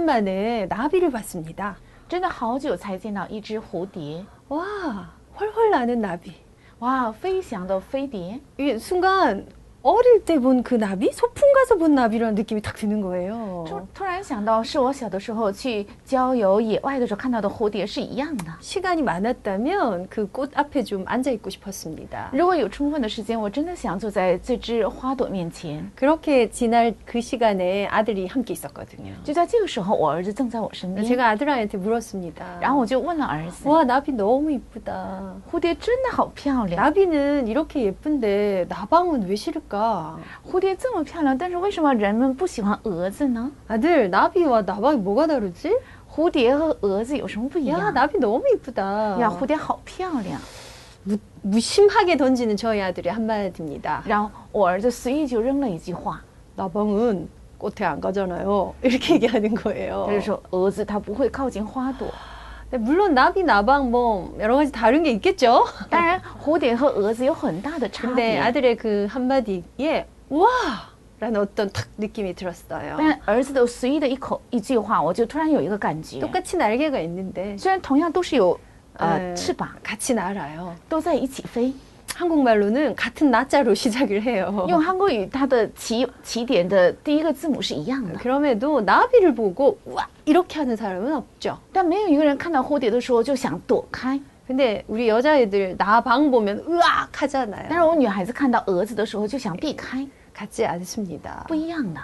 오랜만에 나비를 봤습니다. 真的好久才见到一只蝴蝶， 와, 훨훨 나는 나비. 哇，飞翔的飞碟。 이게 순간 어릴 때 본 그 나비? 소풍 가서 본 나비라는 느낌이 딱 드는 거예요. 突然想到，是我小的时候去郊游野外的时候看到的蝴蝶是一样的。 시간이 많았다면 그 꽃 앞에 좀 앉아 있고 싶었습니다. 如果有充分的时间，我真的想坐在这只花朵面前。 그렇게 지날 그 시간에 아들이 함께 있었거든요. 就在这个时候，我儿子正在我身边， 제가 아들한테 물었습니다. 然后我就问了儿子： 와, 나비 너무 이쁘다. 蝴蝶真的好漂亮， 나비는 이렇게 예쁜데 나방은 왜 싫을까? 蝴蝶这么漂亮，但是为什么人们不喜欢蛾子呢？ 아들, 나비와 나방이 뭐가 다르지? 蝴蝶和蛾子有什么不一 야, 样？ 나비 너무 이쁘다. 呀，蝴蝶好漂亮。 무심하게 던지는 저희 아들이 한마디입니다. 然后我儿子随意就扔了一句话， 나방은 꽃에 안 가잖아요. 이렇게 얘기하는 거예요. 他就说蛾子它不会靠近花朵。 네, 물론 나비, 나방 뭐 여러 가지 다른 게 있겠죠. 当然，蝴蝶和蛾子有很大的差 근데 别。 아들의 그 한마디에 와! 라는 어떤 탁 느낌이 들었어요. 但儿子的随意的一句话，我就突然有一个感觉， 똑같이 날개가 있는데 虽然同样都是有翅膀， 같이 날아요. 都在一起飞。 한국말로는 같은 나자로 시작을 해요. 用韩国语，它的起点的第一个字母是一样的， 그럼에도 나비를 보고 와! 이렇게 하는 사람은 없죠. 但没有一个人看到蝴蝶的时候就想躲开。 근데 우리 여자애들 나방 보면 으악 하잖아요. 但是我女孩子看到蛾子的时候就想避开， 같지 않습니다. 不一样的。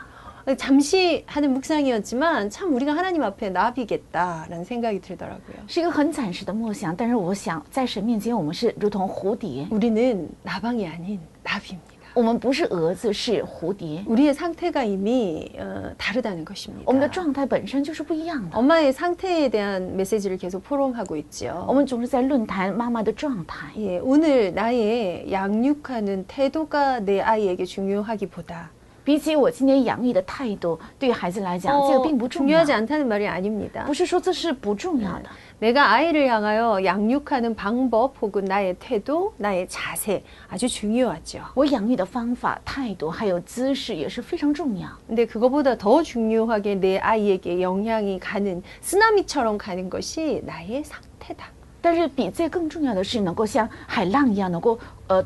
잠시 하는 묵상이었지만 참 우리가 하나님 앞에 나비겠다라는 생각이 들더라고요. 是一个很暂时的默想，但是我想在神面前，我们是如同蝴蝶， 우리는 나방이 아닌 나비입니다. 我们不是蛾子，是蝴蝶。 우리의 상태가 이미 다르다는 것입니다. 我们的状态本身就是不一样的。 엄마의 상태에 대한 메시지를 계속 포럼하고 있죠. 我们总是在论坛妈妈的状态。 예, 오늘 나의 양육하는 태도가 내 아이에게 중요하기보다 比起我今天养育的态度，对于孩子来讲，这个并不重要。 중요하지 않다는 말이 아닙니다. 不是说这是不重要的。 내가 아이를 향하여 양육하는 방법 혹은 나의 태도, 나의 자세 아주 중요하죠. 我养育的方法、态度还有姿势也是非常重要。 근데 그거보다 더 중요하게 내 아이에게 영향이 가는 쓰나미처럼 가는 것이 나의 상태다. 但是比这更重要的是，能够像海浪一样，能够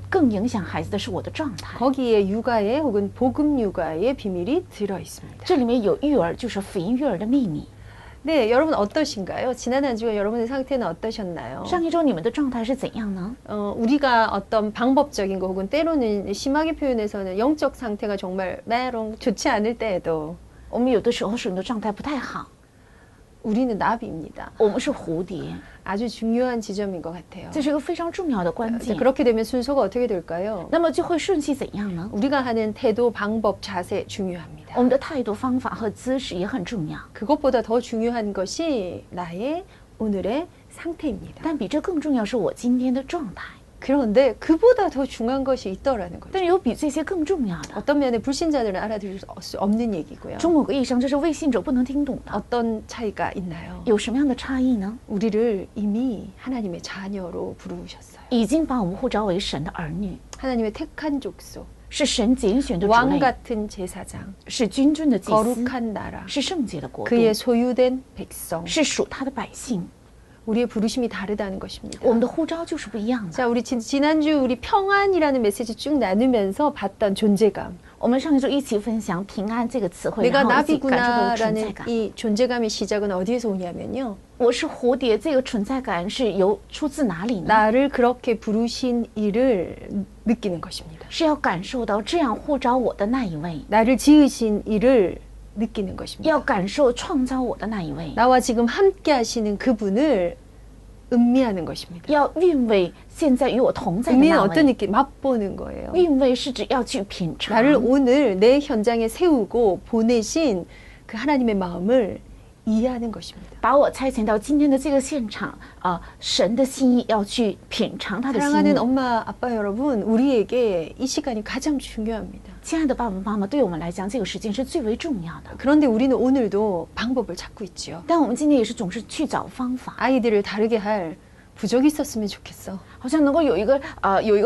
更影响孩子的是我的状态。 거기에 육아의 혹은 복음 육아의 비밀이 들어 있습니다. 这里面有育儿，就是福音育儿的秘密。 네, 여러분 어떠신가요? 지난 한 주간 여러분의 상태는 어떠셨나요? 上一周你们的状态是怎样呢？ 우리가 어떤 방법적인 거 혹은 때로는 심하게 표현해서는 영적 상태가 정말 메롱 좋지 않을 때에도 我们有的时候使用的状态不太好， 우리는 나비입니다. 我们是蝴蝶， 아주 중요한 지점인 것 같아요. 这是一个非常重要的关 자, 键。 그렇게 되면 순서가 어떻게 될까요? 那么就会顺序怎样呢？ 우리가 하는 태도, 방법, 자세 중요합니다. 我们的态度、方法和姿势也很重要， 그것보다 더 중요한 것이 나의 오늘의 상태입니다. 但比这更重要是我今天的状态。 그런데 그보다 더 중요한 것이 있더라는 거죠. 但是有比这些更重要的， 어떤 면에 불신자들은 알아들을 수 없는 얘기고요. 从某个意义上，这是未信者不能听懂的。 어떤 차이가 있나요? 有什么样的差异呢？ 우리를 이미 하나님의 자녀로 부르셨어요. 已经把我们呼召为神的儿女， 하나님의 택한 족속, 是神拣选的族 왕 类， 같은 제사장, 是君尊的祭司， 거룩한 나라, 是圣洁的国度， 그의 소유된 백성. 是属他的百姓。 우리의 부르심이 다르다는 것입니다. 我们的呼召就是不一样的。 자, 우리 지난주 우리 평안이라는 메시지 쭉 나누면서 봤던 존재감. 我们上一周一起分享平安这个词汇， 내가 然后一起感受到的存在 나비구나라는 感。 이 존재감의 시작은 어디에서 오냐면요. 我是蝴蝶，这个存在感是出自哪里呢？ 나를 그렇게 부르신 이를 느끼는 것입니다. 是要感受到这样呼召我的那一位， 나를 지으신 이를 느끼는 것입니다. 要感受创造我的那一位， 나와 지금 함께 하시는 그분을 음미하는 것입니다. 要韵味现在与我同在的 음미는 那 어떤 位。 느낌? 맛보는 거예요. 韵味是指要去品尝， 나를 오늘 내 현장에 세우고 보내신 그 하나님의 마음을 이해하는 것입니다. 把我差遣到今天的这个现场神的心意要去品尝他的心 사랑하는 意。 엄마, 아빠 여러분, 우리에게 이 시간이 가장 중요합니다. 亲爱的爸爸妈妈，对我们来讲，这个时间是最为重要的。 그런데 우리는 오늘도 방법을 찾고 있지요. 但我们今天也是总是去找方法， 아이들을 다르게 할 부족이 있었으면 좋겠어. 好像能够有一个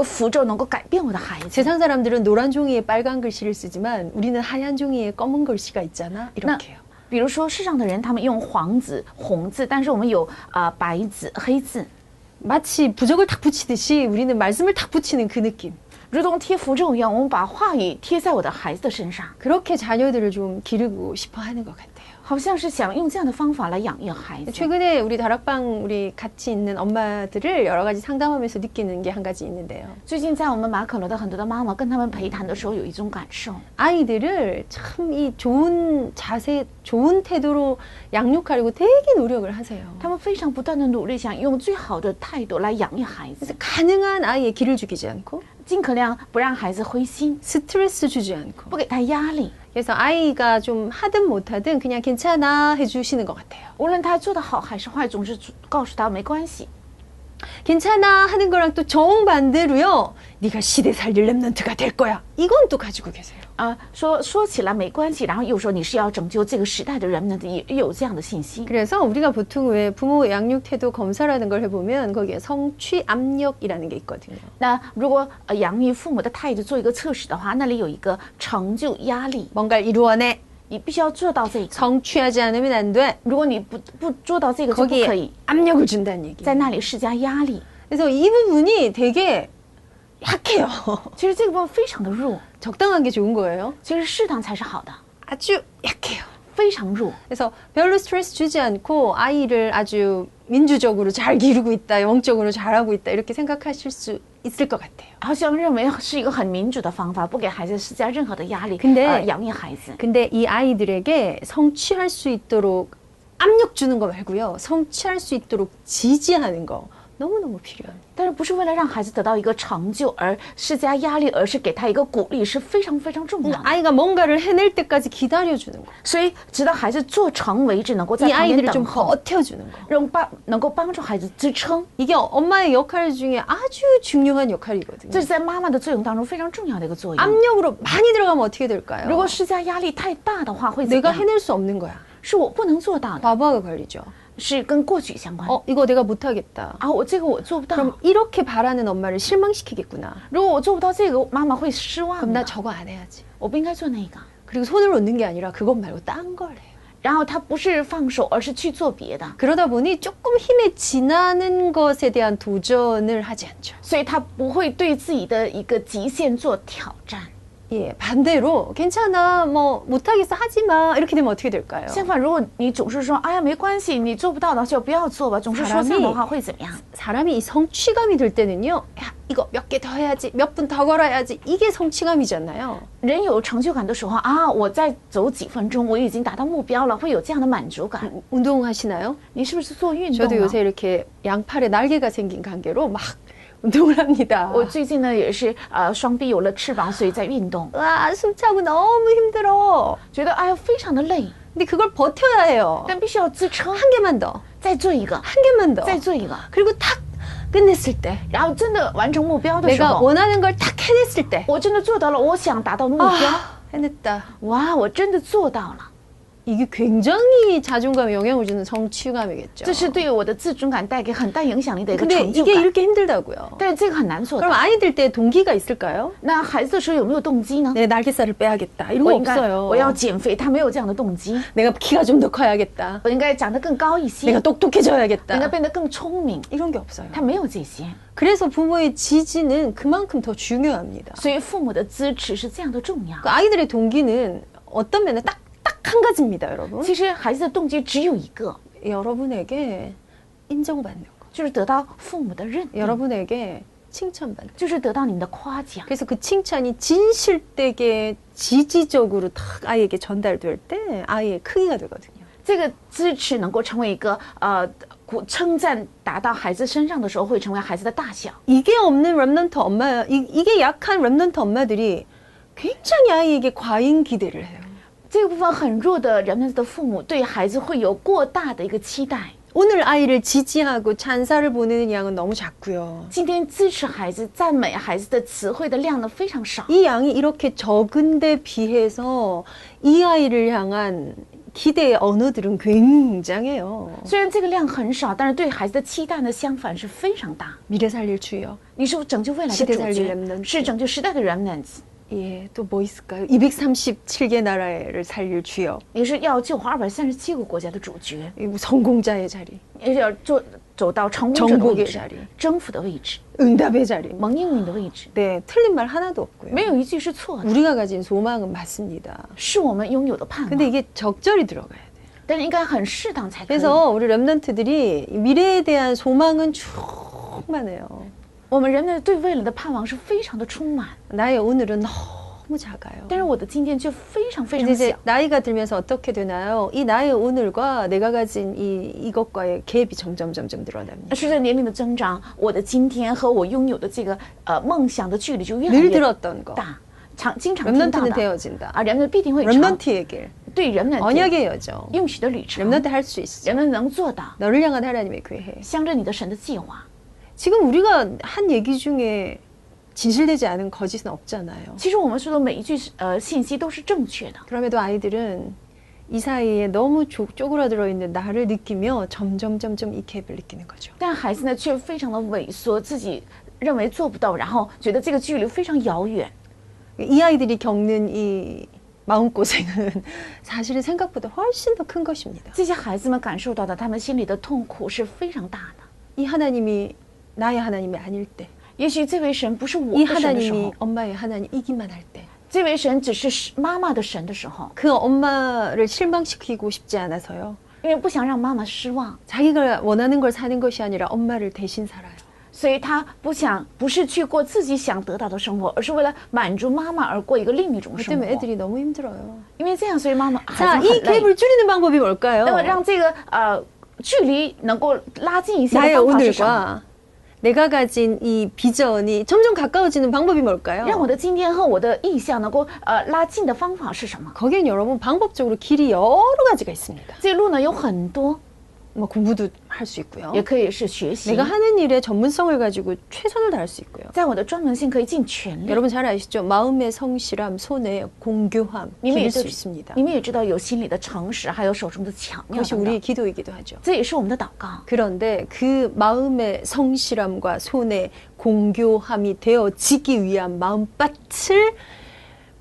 符咒能够改变我的孩子。 세상 사람들은 노란 종이에 빨간 글씨를 쓰지만 우리는 하얀 종이에 검은 글씨가 있잖아. 이렇게요. 比如说世上的人他们用黄字、红字，但是我们有白字、黑字， 마치 부적을 탁 붙이듯이 우리는 말씀을 탁 붙이는 그 느낌. 如同贴符咒一样，我们把话语贴在我的孩子的身上， 그렇게 자녀들을 좀 기르고 싶어 하는 것 같아요. 好像是想用这样的方法来养育孩子。 최근에 우리 다락방 우리 같이 있는 엄마들을 여러 가지 상담하면서 느끼는 게 한 가지 있는데요. 最近在我们马可罗的很多的妈妈跟他们陪谈的时候，有一种感受， 아이들을 참 이 좋은 자세, 좋은 태도로 양육하려고 되게 노력을 하세요. 他们非常不断的努力，想用最好的态度来养育孩子， 그래서 가능한 아이의 기를 죽이지 않고 尽可量不让孩子灰心， 스트레스 주지 않고 不给他压力。 그래서 아이가 좀 하든 못하든 그냥 괜찮아 해주시는 것 같아요. 无论他做得好还是坏，总是告诉他没关系。 괜찮아 하는 거랑 또 정반대로요. 네가 시대 살릴 랩런트가 될 거야. 이건 또 가지고 계세요. 说起来没关系，然后又说你是要拯救这个时代的人们的，也有这样的信息。 그래서 우리가 보통 왜 부모 양육 태도 검사라는 걸 해보면 거기에 성취 압력이라는 게 있거든요. 那如果养育父母的态度做一个测试的话，那里有一个成就压力， 뭔가를 이루어내. 你必须要做到这个。 성취하지 않으면 안 돼. 如果你不做到这个就不可 거기에 以， 압력을 준다는 얘기. 在那里施加压力。 그래서 이 부분이 되게 약해요. 其实这个部分非常的弱， 적당한 게 좋은 거예요. 其实适当才是好的， 아주 약해요. 非常弱。 그래서 별로 스트레스 주지 않고 아이를 아주 민주적으로 잘 기르고 있다, 영적으로 잘하고 있다 이렇게 생각하실 수 있을 것 같아요. 好像认为是一个很民主的方法，不给孩子施加任何的压力， 근데 养育孩子。 근데 이 아이들에게 성취할 수 있도록 압력 주는 거 말고요. 성취할 수 있도록 지지하는 거 너무너무 필요합니다. 但是不是为了让孩子得到一个成就而施加压力，而是给他一个鼓励，是非常非常重要的。 아이가 뭔가를 해낼 때까지 기다려주는 거. 所以直到孩子做成为止，能够在 이 旁边 아이들을 좀 等候， 버텨주는 거. 能够帮助孩子支撑， 이게 엄마의 역할 중에 아주 중요한 역할이거든요. 这是在妈妈的作用当中非常重要的一个作用。 압력으로 많이 들어가면 어떻게 如 될까요? 果施加压力太大的话，会怎 내가 样？ 해낼 수 없는 거야. 是我不能做到的， 과부하가 걸리죠. 是跟过去相关的。 이거 내가 못하겠다. 我这个我做不到。 그럼 이렇게 바라는 엄마를 실망시키겠구나. 如果我做不到这个，妈妈会失望 그럼 나 的。 저거 안 해야지. 我不应该做那个。 그리고 손을 놓는 게 아니라 그것 말고 딴 걸 해요. 然后他不是放手，而是去做别的， 그러다 보니 조금 힘에 지나는 것에 대한 도전을 하지 않죠. 所以他不会对自己的一个极限做挑战。 예, 반대로 괜찮아, 뭐 못하겠어, 하지 마 이렇게 되면 어떻게 될까요? 相反，如果你总是说哎呀没关系，你做不到的就不要做吧，总是说这样的话会怎么样？ 사람이 이 성취감이 들 때는요, 야 이거 몇 개 더 해야지, 몇 분 더 걸어야지 이게 성취감이잖아요. 人有成就感的时候我再走几分钟，我已经达到目标了，会有这样的满足感。 운동하시나요? 你是不是做运动 저도 了？ 요새 이렇게 양팔에 날개가 생긴 관계로 막 운동을 합니다. 我最近呢也是双臂有了翅膀，所以在运动， 와, 숨차고 너무 힘들어. 觉得哎呀非常的累， 근데 그걸 버텨야 해요. 但必须要支撑， 한 개만 더, 再做一个， 한 개만 더. 再做一个， 그리고 탁 끝냈을 때, 然后真的完成目标的时 내가 候， 원하는 걸 탁 해냈을 때, 我真的做到了我想达到的目标， 해냈다. 哇，我真的做到了。 이게 굉장히 자존감에 영향을 주는 성취감이겠죠. 这是对我的自尊感带给很大影响力的一个 근데 成就 이게 感。 이렇게 힘들다고요. 但是这个很难做 그럼 到。 아이들 때 동기가 있을까요? 那孩子的时候有没有动机呢？ 내 날개살을 빼야겠다. 이런 我 거 应该 없어요. 我要减肥，他没有这样的动机。 내가 키가 좀 더 커야겠다. 我应该长得更高一些， 내가 应该 똑똑해져야겠다. 变得更聪明。 이런 게 없어요. 他没有这些， 그래서 부모의 지지는 그만큼 더 중요합니다. 所以父母的支持是这样的重要。 그 아이들의 동기는 어떤 면에 딱 한 가지입니다, 여러분. 其实孩子的动机只有一个， 여러분에게 인정받는 거. 就是得到父母的认定， 여러분에게 칭찬받는 거. 就是得到你们的夸奖。 그래서 그 칭찬이 진실되게 지지적으로 딱 아이에게 전달될 때 아이의 크기가 되거든요. 这个支持能够成为一个称赞达到孩子身上的时候，会成为孩子的大小。 이게 없는 랩넌트 엄마, 이게 약한 랩넌트 엄마들이 굉장히 아이에게 과잉 기대를 해요. 这个部分很弱的人们的父母对孩子会有过大的一个期待。 오늘 아이를 지지하고 찬사를 보내는 양은 너무 작고요. 今天支持孩子、赞美孩子的词汇的量呢非常少。 이 양이 이렇게 적은데 비해서 이 아이를 향한 기대의 언어들은 굉장해요. 虽然这个量很少，但是对孩子的期待呢，相反是非常大。 미래 살릴 주여. 你是拯救未来的 시대 主 살릴 角， 렘넌트. 是拯救时代的 remnants。 예, 또 뭐 있을까요? 237개 나라를 살릴 주역. 也是要救活237个国家的主角， 이 성공자의 자리, 也是要走到成功者的位 정복의 置 자리, ，征服的位置， 응답의 자리. 蒙应允的位置， 네, 틀린 말 하나도 없고요. 没有一句是错的， 우리가 가진 소망은 맞습니다. 是我们拥有的盼 근데 望， 이게 적절히 들어가야 돼요. 但是应该很适当才可以。 그래서 우리 렘넌트들이 미래에 대한 소망은 충만해요. 我们人类对未来的盼望是非常的充满， 나의 오늘은 너무 작아요. 但是我的今天却非常非 근데 常 이제 小。 나이가 들면서 어떻게 되나요? 이 나의 오늘과 내가 가진 이것과의 갭이 점점 늘어납니다. 随着年龄的增长，我的今天和我拥有的这个梦想的距离就越来 늘 越 들었던 거. 大，经常听到 렘넌트는 的 되어진다. 啊，人们必定会尝 렘넌트의 길, 对人们 언약의 여정. 应许的旅程， 렘넌트 할 수 있어. 人们能做到， 너를 향한 하나님의 계획. 向着你的神的计划。 지금 우리가 한 얘기 중에 진실되지 않은 거짓은 없잖아요. 其实我们说的每一句信息都是正确的， 그럼에도 아이들은 이 사이에 너무 쪼그라들어 있는 나를 느끼며 점점 이 갭을 느끼는 거죠. 但孩子呢却非常的萎缩，自己认为做不到，然后觉得这个距离非常遥远。 이 아이들이 겪는 이 마음고생은 사실은 생각보다 훨씬 더 큰 것입니다. 这些孩子们感受到的，他们心里的痛苦是非常大的。 이 하나님이 나의 하나님이 아닐 때, 也许这位神不是我 이 的神的时 하나님이 候， 엄마의 하나님이기만 할 때, 这位神只是妈妈的神的时候， 그 엄마를 실망시키고 싶지 않아서요. 因为不想让妈妈失望， 자기가 원하는 걸 사는 것이 아니라 엄마를 대신 살아요. 所以他不是去过自己想得到的生活，而是为了满足妈妈而过一个另一种 그 生 때문에 活。 애들이 너무 힘들어요. 因为这样，所以妈妈孩 자, 子 이 很累。 갭을 줄이는 방법이 뭘까요? 那么让这个距离能够拉近一些 나의 的方法是什么？ 오늘과 내가 가진 이 비전이 점점 가까워지는 방법이 뭘까요? 让我的今天和我的意向能够拉近的方法是什么？ 거기엔 여러분 방법적으로 길이 여러 가지가 있습니다. 这路呢有很多， 뭐 공부도 할 수 있고요. 也可以是学习。 내가 하는 일에 전문성을 가지고 최선을 다할 수 있고요. 在我的专门性可以尽全力。 여러분 잘 아시죠? 마음의 성실함, 손의 공교함 你们也 기를 수 知 있습니다. 你们也知道有心里的诚实，还有手中的巧妙 그것이 等 우리의 等， 기도이기도 하죠. 这也是我们的祷告。 그런데 그 마음의 성실함과 손의 공교함이 되어지기 위한 마음밭을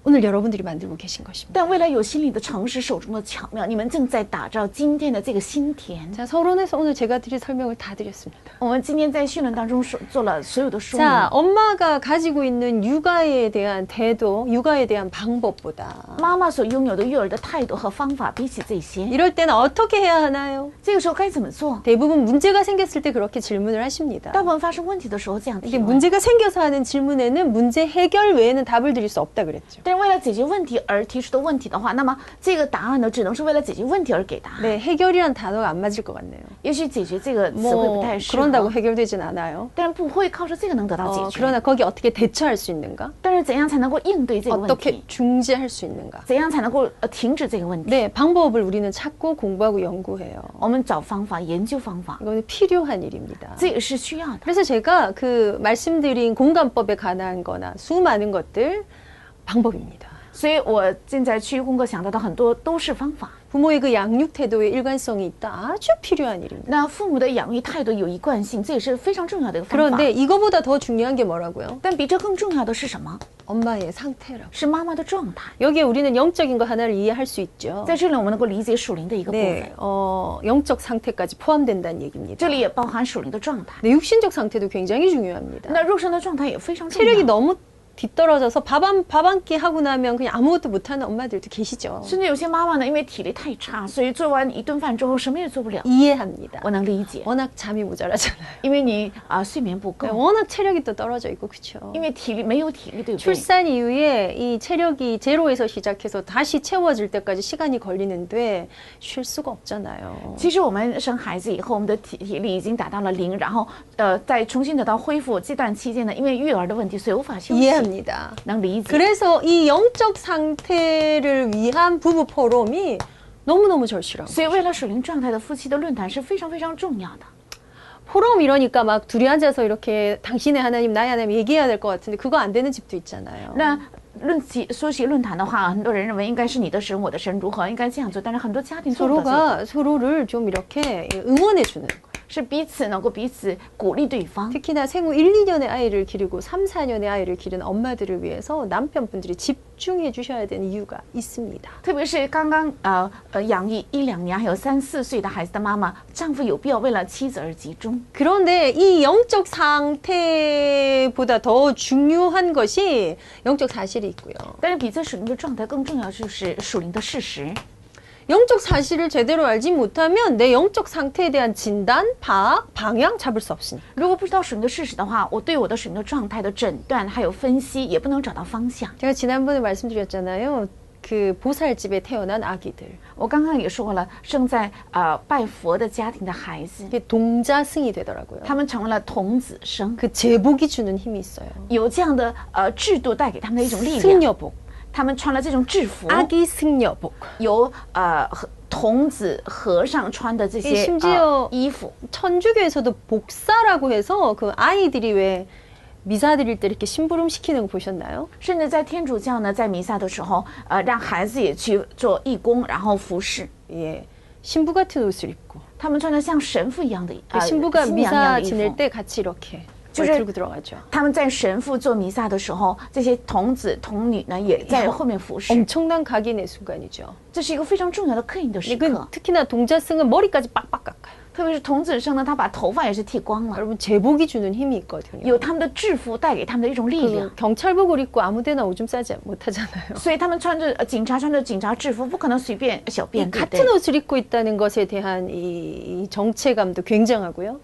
오늘 여러분들이 만들고 계신 것입니다. 但为了有心里的诚实，手中的巧妙，你们正在打造今天的这个心田。 자, 서론에서 오늘 제가 드릴 설명을 다 드렸습니다. 我们今天在训练当中做了所有的说明。 자, 엄마가 가지고 있는 육아에 대한 태도, 육아에 대한 방법보다 妈妈所拥有的育儿的态度和方法，比起这些， 이럴 때는 어떻게 해야 하나요? 这个时候该怎么做？ 대부분 문제가 생겼을 때 그렇게 질문을 하십니다. 大部分发生问题的时候这样提 이게 问。 문제가 생겨서 하는 질문에는 문제 해결 외에는 답을 드릴 수 없다 그랬죠. 但是为了解决问题而提出的问题的话，那么这个答案呢，只能是为了解决问题而给答案。 네, 해결이란 단어가 안 맞을 것 같네요. 也许解决这个词汇不 뭐 太适 그런다고 合， 해결되진 않아요. 但是不会靠着这个能得到解决。 그러나 거기 어떻게 대처할 수 있는가? 但是怎样才能够应对这个问 어떻게 题？ 중지할 수 있는가? 怎样才能够停止这个问题？ 네, 방법을 우리는 찾고 공부하고 연구해요. 我们找方法，研究方法， 이거는 필요한 일입니다. 这也是需要的。 그래서 제가 그 말씀드린 공감법에 관한 거나 수많은 것들 방법입니다. 所以我现在去功课想到的很多都是方法。 부모의 그 양육 태도에 일관성이 있다. 아주 필요한 일입니다. 那父母的养育态度有一贯性，这也是非常重要的一个方法。 그런데 이거보다 더 중요한 게 뭐라고요? 但比这更重要的是什么？ 엄마의 상태라고. 是妈妈的状态。 여기에 우리는 영적인 거 하나를 이해할 수 있죠. 在这里，我们能够理解属灵的一个部分， 네, 영적 상태까지 포함된다는 얘기입니다. 这里也包含属灵的状态。 네, 육신적 상태도 굉장히 중요합니다. 那肉身的状态也非常重 체력이 要。 너무 뒤떨어져서 밥 한 끼 하고 나면 그냥 아무것도 못하는 엄마들도 계시죠. 甚至有些妈妈呢，因为体力太差，所以做完一顿饭之后什么也做不了。 이해합니다. 我能理解， 워낙 잠이 모자라잖아요. 因为你睡眠不 네, 够， 워낙 체력이 또 떨어져 있고 그렇죠. 因为没有体力，对不对？ 출산 이후에 이 체력이 제로에서 시작해서 다시 채워질 때까지 시간이 걸리는데 쉴 수가 없잖아요. 其实我们生孩子以后，我们的体力已经达到了0，然后再重新得到恢复这段期间呢，因为育儿的问题，所以无法休息。 이해합니다. 能理解。 그래서 이 영적 상태를 위한 부부 포럼이 너무너무 절실하고 所以为了属灵状态的夫妻的论坛是非常非常重要的。 포럼 이러니까 막 둘이 앉아서 이렇게 당신의 하나님 나의 하나님 얘기해야 될 것 같은데 그거 안 되는 집도 있잖아요. 那说起论坛的话，很多人认为应该是你的神我的神如何应该这样做，但是很多家庭做不到这个。 서로가 서로를 좀 이렇게 응원해 주는 거예요. 是彼此能够彼此鼓励对方。 특히나 생후 1, 2년의 아이를 기르고 3, 4년의 아이를 기른 엄마들을 위해서 남편분들이 집중해 주셔야 되는 이유가 있습니다. 特别是刚刚养育1、2年还有3、4岁的孩子的妈妈，丈夫有必要为了妻子而集中。 그런데 이 영적 상태보다 더 중요한 것이 영적 사실이 있고요. 但是比这属灵的状态更重要，就是属灵的事实。 영적 사실을 제대로 알지 못하면 내 영적 상태에 대한 진단, 파악, 방향 잡을 수 없으니. 如果不知道属灵的事实的话，我对我的属灵的状态的诊断还有分析，也不能找到方向。 제가 지난번에 말씀드렸잖아요. 그 보살집에 태어난 아기들. 我刚刚也说过了，生在拜佛的家庭的孩子， 이게 동자승이 되더라고요. 他们成为了童子生， 그 제복이 주는 힘이 있어요. 有这样的制度带给他们的一种力量。 승려복, 他们穿了这种制服， 아기 승려복. 有童子和尚穿的这些 심지어 衣服。 천주교에서도 복사라고 해서 그 아이들이 왜 미사 드릴 때 이렇게 심부름 시키는 거 보셨나요? 甚至在天主教呢，在弥撒的时候，让孩子也去做义工，然后服侍。 예, 신부 같은 옷을 입고 他们穿着像神父一样的 신부가 新娘一样 미사 的衣 지낼 服。 때 같이 이렇게就是 들고 들어가죠. 他们在神父做弥撒的时候，这些童子童女呢也在后面服侍。 엄청난 각인의 순간이죠. 这是一个非常重要的刻印的时 그 刻。 특히나 동자승은 머리까지 빡빡 깎아요. 特别是童子生呢，他把头发也是剃光了， 여러분 제복이 주는 힘이 있거든요. 有他们的制服带给他们的一种力量 그 。 경찰복을 입고 아무데나 오줌 싸지 못하잖아요. 所以他们穿着警察穿着警察制服，不可能随便小便，对不 같은 对？ 옷을 입고 있다는 것에 대한 이 정체감도 굉장하고요.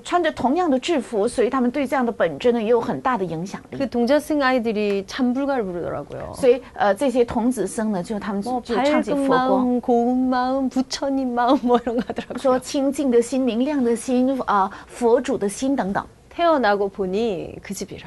穿着同样的制服，所以他们对这样的本质呢也有很大的影响力。 그 동자승 아이들이 참불가를 부르더라고요. 所以这些童子僧呢，就他们 뭐 就唱起 밝은 佛光， 마음, 고운 ma음, 부처님 마음 뭐 이런 거 하더라고요. 说清净的心、明亮的心佛主的心等等。 태어나고 보니 그 집이라.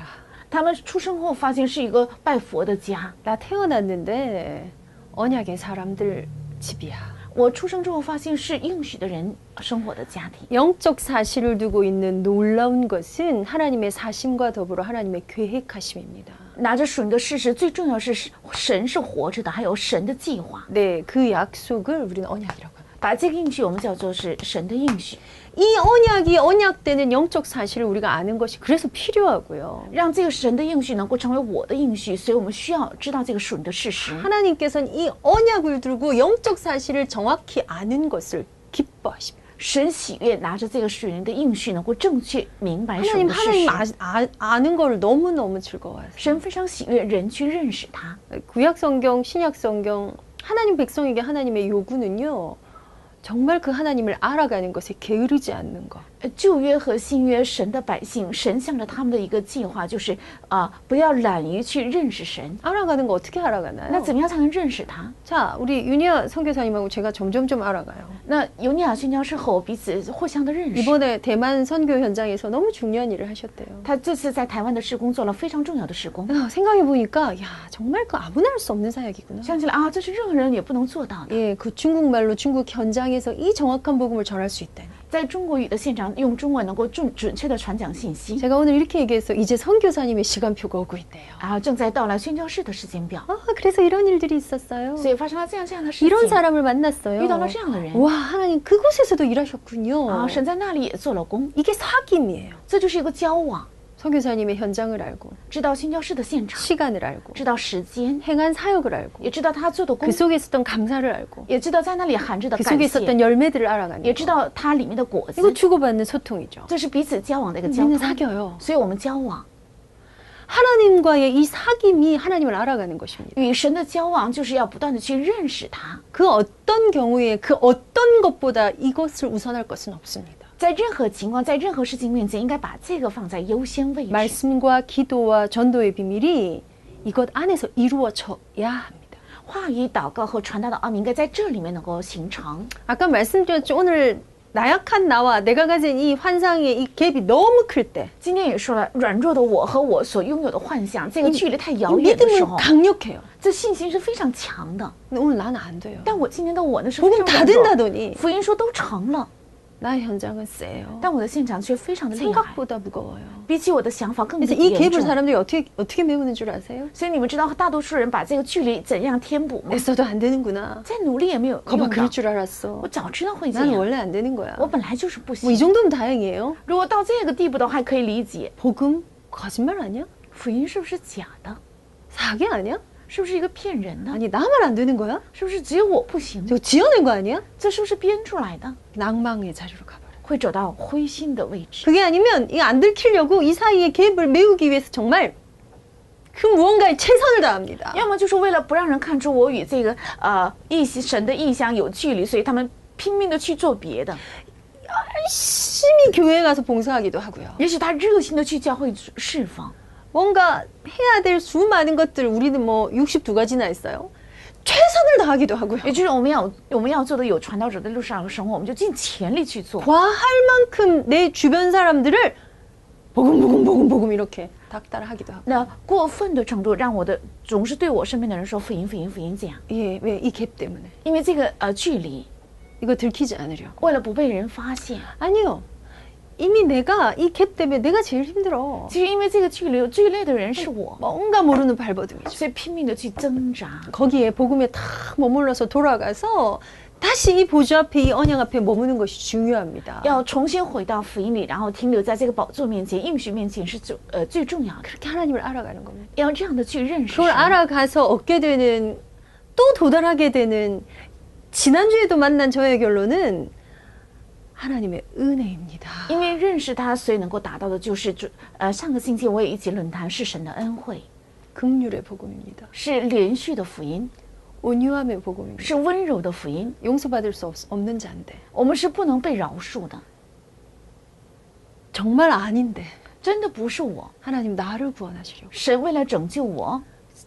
他们出生后发现是一个拜佛的家。 나 태어났는데 언약의 사람들 집이야. 我出生之后发现是应许的人生活的家庭。 영적 사실을 두고 있는 놀라운 것은 하나님의 사심과 더불어 하나님의 계획하심입니다. 拿着属灵的事实，最重要是神是活着的，还有神的计划。 네, 그 약속을 우리는 언약이라고 합니다. 把这个应许我们叫做是神的应许， 이 언약이 언약되는 영적 사실을 우리가 아는 것이 그래서 필요하고요. 让这个神的应许能够成为我的应许，所以我们需要知道这个属灵的事实。 하나님께서는 이 언약을 두고 영적 사실을 정확히 아는 것을 기뻐하십니다. 神喜悦拿着这个属灵的应许，能够正确明白属灵 하나님 的事实。 아는 걸 너무너무 즐거워하세요. 神非常喜悦人去认识他。 구약 성경, 신약 성경 하나님 백성에게 하나님의 요구는요. 정말 그 하나님을 알아가는 것에 게으르지 않는 것. 旧约和新约，神的百姓，神向着他们的一个计划就是不要懒于去认识神。 알아가는 거 어떻게 알아가나요? 那怎么样才能认识他？ 자, 우리 윤희아 선교사님하고 제가 점점점 알아가요. 那尤尼亚宣教师和我彼此互相的认识。 이번에 대만 선교 현장에서 너무 중요한 일을 하셨대요. 他这次在台湾的施工做了非常重要的施工， 생각해 보니까 야 정말 그 아무나 할 수 없는 사역이구나. 想起来这是任何人也不能做到的。 예, 그 중국말로 중국 현장에서 이 정확한 복음을 전할 수 있다니. 在中国语的现场用中文能够准确的传讲信息。 제가 오늘 이렇게 얘기해서 이제 선교사님의 시간표가 오고 있네요. 正在到来宣教士的时间表， 그래서 이런 일들이 있었어요. 所以发生了这样的事 이런 情。 사람을 만났어요. 遇到了这样的人。 와, 하나님 그곳에서도 일하셨군요. 神在那里也做了工， 이게 사귐이에요. 这就是一个交往， 선교사님의 현장을 알고 知道宣教士的现场， 시간을 알고 知道时间， 행한 사역을 알고 也知道他做的工 그 ， 속에 있었던 감사를 알고 也知道在那里含着的 그 感 속에 谢， 있었던 열매들을 알아가는 也 거. 知道它里面的果 이거 子， 주고받는 소통이죠. 这是彼此交往的一个交 우리는 通。 사겨요. 所以我们交往 하나님과의 이 사귐이 하나님을 알아가는 것입니다. 与神的交往，就是要不断的去认识他。 그 어떤 경우에 그 어떤 것보다 이것을 우선할 것은 없습니다. 在任何情况，在任何事情面前，应该把这个放在优先位置。 말씀과 기도와 전도의 비밀이 이것 안에서 이루어져야 합니다. 话语、祷告和传达的奥秘，应该在这里面能够形成。 아까 말씀드렸죠. 오늘 나약한 나와 내가 가진 이 환상의 이 갭이 너무 클 때, 今天也说了，软弱的我和我所拥有的幻想，这个距离太 이 遥远的时 믿음은 候， 강력해요. 这信心是非常强的。 근데 오늘 나는 안 돼요. 但我今天的我呢是非 복음 常 다 软弱。 된다더니 福音说都成了， 나의 현장은 세요. 但我的现场却非常的厉害， 생각보다 무거워요. 比起我的想法更 그래서 이 严 갭을 重。 사람들이 어떻게 메우는 줄 아세요? 所以你们知道大多数人把这个距离怎样填补吗？ 애써도 안 되는구나. 再努力也没有 거봐 用 그럴 的。 줄 알았어. 我早知道会这 나는 样， 원래 안 되는 거야. 我本来就是不 뭐 이 行。 정도면 다행이에요. 如果到这个地步的话，还可以理解。 복음 거짓말 아니야? 福音是不是假的？ 사기 아니야? 是不是一个骗人的？ 아니 나만 안 되는 거야? 是不是只有我不行？ 저 지어낸 거 아니야? 这是不是编出来的？ 낭망의 자리로 가버려. 会走到灰心的位置。 그게 아니면 이거 안 들키려고 이 사이에 갭을 메우기 위해서 정말 그 무언가에 최선을 다합니다. 要么就是为了不让人看出我与这个神的意象有距离，所以他们拼命的去做别的。 열심히 교회에 가서 봉사하기도 하고요. 也许他热心的去教会释放， 뭔가 해야 될 수많은 것들 우리는 뭐 62가지나 했어요. 최선을 다하기도 하고요. 也就是我们要做的有传道者的路上的生活，我们就尽全力去做。 과할 만큼 내 주변 사람들을 복음 이렇게 닥달하기도 하고. 那过分的程度，让我的总是对我身边的人说福音福音福音这样， 예, 왜 이 갭 때문에 因为这个距离， 이거 들키지 않으려고. 为了不被人发现。 아니요. 이미 내가 이 갭 때문에 내가 제일 힘들어. 其实因为这个距离，最累的人是我， 뭔가 모르는 발버둥이죠. 所以拼命的去挣扎。 거기에 복음에 탁 머물러서 돌아가서 다시 이 보좌 앞에 이 언약 앞에 머무는 것이 중요합니다. 要重新回到福音里，然后停留在这个宝座面前、应许面前是最重要的。 그렇게 하나님을 알아가는 겁니다. 要这样的去认识 그걸 神。 알아가서 얻게 되는 또 도달하게 되는 지난주에도 만난 저의 결론은 하나님의 은혜입니다. 因为认识他，所以能够达到的就是上个星期我也一起论坛是神的恩惠， 긍휼의 복음입니다. 是连续的福音， 온유함의 복음입니다. 是温柔的福音。 용서받을 수 없는 자인데 我们是不能被饶恕的， 정말 아닌데 真的不是我， 하나님 나를 구원하시려고 神为了拯救我，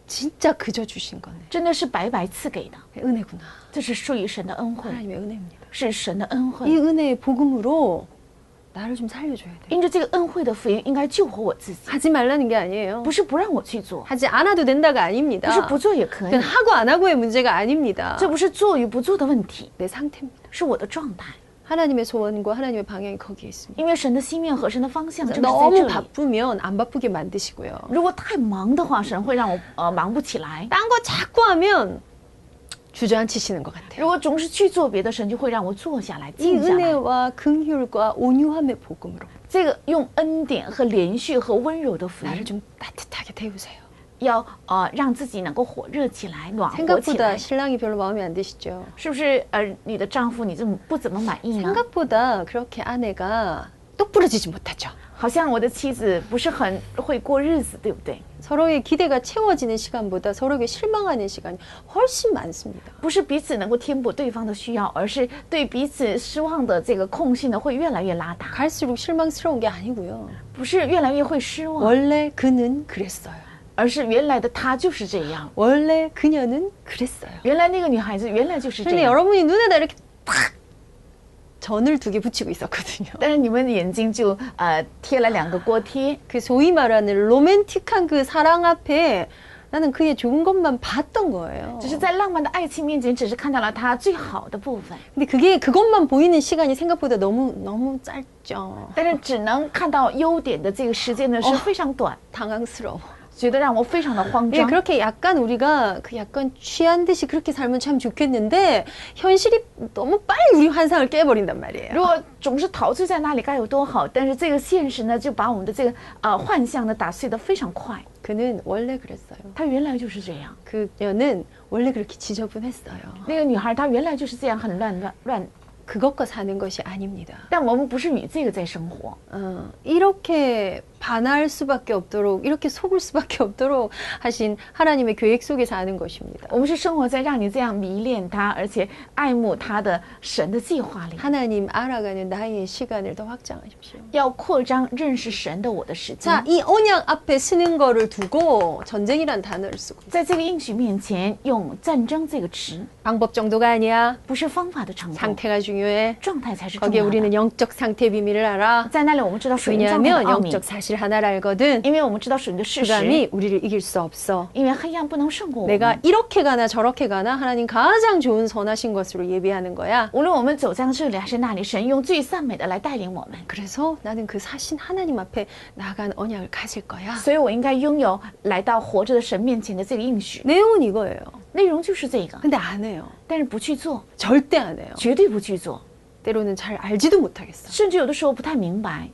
진짜 그저 주신 거네. 真的是白白赐给的， 은혜구나. 这是属于神的恩惠， 하나님의 은혜입니다. 是神的恩 이 惠。 은혜의 복음으로 나를 좀 살려줘야 돼. 因着这个恩惠的福音，应该救活我自己， 하지 말라는 게 아니에요. 不是不让我去做， 하지 않아도 된다가 不 아닙니다. 是不做也可以 그건 ， 하고 안 하고의 문제가 아닙니다. 这不是做与不做的问题， 내 상태입니다. 是我的状态。 하나님의 소원과 하나님의 방향이 거기에 있습니다. 因为神的心愿和神的方向正是在 너무 这里。 바쁘면 안 바쁘게 만드시고요. 如果太忙的话，神会让我忙不起来； 딴 거 자꾸 하면 주저앉히시는 것 같아요. 如果总是去做别的，神就会让我坐下来、 이 静下来。 은혜와 긍휼과 온유함의 복음으로 这个用恩典和连续和温柔的福 나를 音， 좀 따뜻하게 태우세요. 要让自己能够火热起来、暖和起 생각보다 来。 신랑이 별로 마음에 안 드시죠? 是不是你的丈夫你这么不怎么满意呢？ 생각보다 그렇게 아내가 똑부러지지 못하죠. 好像我的妻子不是很会过日子，对不对？ 서로의 기대가 채워지는 시간보다 서로에게 실망하는 시간이 훨씬 많습니다. 不是彼此能够填补对方的需要，而是对彼此失望的这个空隙呢会越来越拉大， 갈수록 실망스러운 게 아니고요. 不是越来越会失望， 원래 그는 그랬어요. 而是原来的他就是这样， 원래 그녀는 그랬어요. 原来那个女孩子原来就是这 근데 样。 여러분이 눈에다 이렇게 탁 전을 2개 붙이고 있었거든요. 但是你们眼睛就贴了2个锅贴， 그 소위 말하는 로맨틱한 그 사랑 앞에 나는 그의 좋은 것만 봤던 거예요. 只是在浪漫的爱情面前，只是看到了他最好的部分， 근데 그것만 보이는 시간이 생각보다 너무 짧죠. 但是只能看到优点的这个时间呢是非常短， 당황스러워. 觉得让我非常的慌 예, 张。 그렇게 약간 우리가 그 약간 취한 듯이 그렇게 살면 참 좋겠는데 현실이 너무 빨리 우리 환상을 깨버린단 말이에요. 如果总是陶醉在那里该有多好，但是这个现实呢，就把我们的这个幻象呢打碎得非常快。 그는 원래 그랬어요. 他原来就是这样， 그녀는 원래 그렇게 지저분했어요. 那个女孩她原来就是这样很乱， 그것과 사는 것이 아닙니다. 但我们不是与这个在生活。 이렇게 반할 수밖에 없도록 이렇게 속을 수밖에 없도록 하신 하나님의 계획 속에 사는 것입니다. 我们是生活在让你这样迷恋他，而且爱慕他的神的计划里， 하나님 알아가는 나의 시간을 더 확장하십시오. 要扩张认识神的我的时 자, 间。 이 언약 앞에 쓰는 거를 두고 전쟁이란 단어를 쓰고 在这个应许面前用战争这个词， 방법 정도가 아니야. 不是方法的程度， 상태가 중요해. 状态才是重 거기에 要 우리는 的。 영적 상태 비밀을 알아. 在那里我们知道属灵状态 왜냐하면 的奥秘， 영적 사실 사실 하나를 알거든. 因为我们知道属灵的事实， 흑암이 우리를 이길 수 없어. 因为黑暗不能胜过我 내가 们。 이렇게 가나 저렇게 가나 하나님 가장 좋은 선하신 것으로 예비하는 거야. 无论我们走向这里还是那里，神用最赞美的来带领我们。 그래서 나는 그 사신 하나님 앞에 나아간 언약을 가질 거야. 所以我应该拥有来到活着的神面前的这个应许。 내용은 이거예요. 内容就是这个， 근데 안 해요. 但是不去做， 절대 안 해요. 绝对不去做， 때로는 잘 알지도 못하겠어. 甚至有的时候不太明白。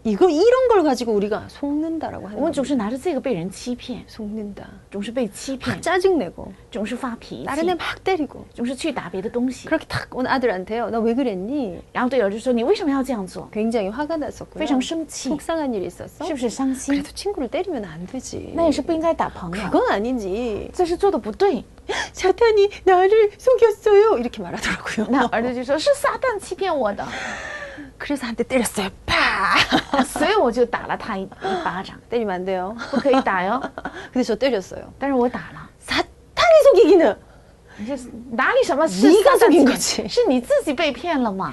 이런 걸 가지고 우리가 속는다라고 我 하는 们 거야. 总是拿着这个被人欺骗， 속는다. 总是被欺骗 막 ， 짜증내고 总是发脾 다른 애 气， 막 때리고 总是去打别的东西。 그렇게 탁 온 아들한테요. 너 왜 그랬니? 然后队友就说：“你为什么要这样做？ 굉장히 화가 났었고요. 非常生气， 속상한 일이 있었어. 是不是伤心？ 그래도 친구를 때리면 안 되지. 那也是不应该打朋友， 그건 아니지. 这是做的不对。 사탄이 나를 속였어요. 이렇게 말하더라고요. 那儿子就说：“是撒旦欺骗我的。 그래서 한 대 때렸어요. 파! ”所以我就打了他一巴掌， 때리면 안 돼요. 不可以打哟。 근데 저 때렸어요. 但是我打了， 사탄이 속이기는. 就是哪里什么是 네가 撒旦 속인 欺 거지. 是你自己被骗了嘛？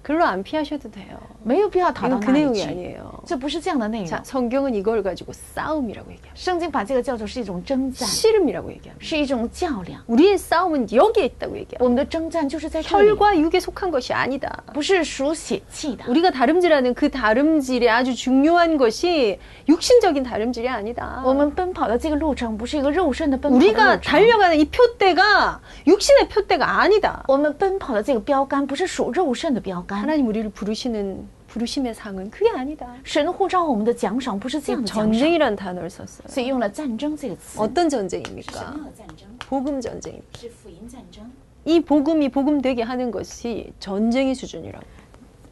글로 안 피하셔도 돼요. 没有必要逃到 이건 那 그 里 내용이 去， 아니에요. 这不是这样的内容 자, 。 성경은 이걸 가지고 싸움이라고 얘기합니다. 圣经把这个叫做是一种征战， 씨름이라고 얘기합니다. 是一种较量。 우리의 싸움은 여기에 있다고 얘기합니다. 我们的征战就是在这里， 혈과 육에 속한 것이 아니다. 不是属血气的。 우리가 다름질하는 그 다름질의 아주 중요한 것이 육신적인 다름질이 아니다. 我们奔跑的这个路程不是一个肉身的奔跑的 우리가 路程， 달려가는 이 표대가 육신의 표대가 아니다. 我们奔跑的这个标杆不是属肉身的标杆。 하나님 우리를 부르심의 상은 그게 아니다. 神呼召我们的奖赏不是这样的奖赏， 전쟁이란 단어를 썼어요. 所以用了战争这个词。 어떤 是什 전쟁입니까? 么样的战争？ 복음 전쟁입니다. 是福音战争， 이 복음이 복음 되게 하는 것이 전쟁의 수준이라고.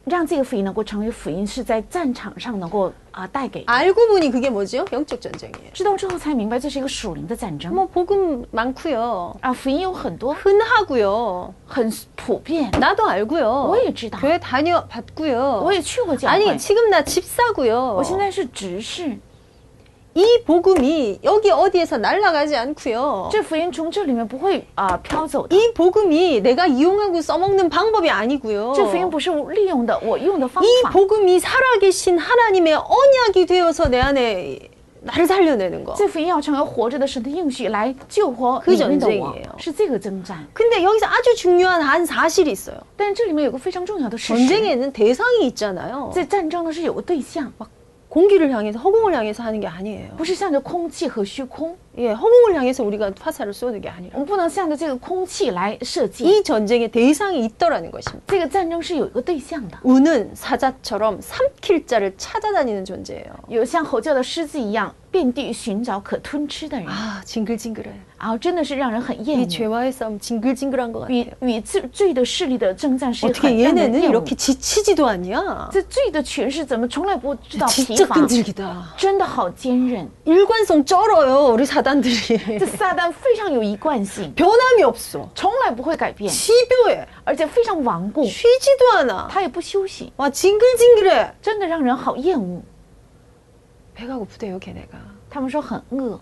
让这个福音能够成为福音，是在战场上能够带给。 알고 보니 그게 뭐죠? 영적 전쟁이에요. 知道之后才明白这是一个属灵的战争。 뭐 복음 많고요. 福音有很多， 흔하고요. 很普遍， 나도 알고요. 我也知道， 교회 다녀봤고요. 我也去过教会 아니 。 지금 나 집사고요. 我现在是执事， 이 복음이 여기 어디에서 날아가지 않고요. 这福音从这里面不会飘走的。 이 복음이 내가 이용하고 써먹는 방법이 아니고요. 这福音不是利用的，我用的方 이 法。 복음이 살아계신 하나님의 언약이 되어서 내 안에 나를 살려내는 거. 这福音要成为活着的神的应许来救活 그 里面的我 전쟁이에요 ，是这个征战。 근데 여기서 아주 중요한 한 사실이 있어요. 但是这里面有个非常重要的事实， 전쟁에는 대상이 있잖아요. 在战争呢是有个对象， 공기를 향해서 허공을 향해서 하는 게 아니에요. 不是向着空气和虚空， 예, 허공을 향해서 우리가 화살을 쏘는 게 아니라 我们不能向着这个空气来射箭。 이 전쟁의 대상이 있더라는 것입니다. 这个战争是有一个对象的， 우는 사자처럼 삼킬 자를 찾아다니는 존재예요. 有像吼叫的狮子一样，遍地寻找可吞吃的人， 아, 징글징글해. 然后真的是让人很厌 이 恶。 죄와의 싸움 징글징글한 것 与 같아요. 与罪的势力的征战是 어떻게 很让人 얘네는 厌恶 이렇게 。 지치지도 않냐? 这罪的权势怎么从来不知道疲 진짜 乏？ 끈질기다. 真的好坚韧。 일관성 쩔어요, 우리 사단들이. 这撒旦非常有一贯性， 변함이 없어. 从来不会改变， 집요해. 而且非常顽固， 쉬지도 않아. 他也不休息， 와, 징글징글해. 真的让人好厌恶。 배가 고프대요, 걔네가. 他们说很饿，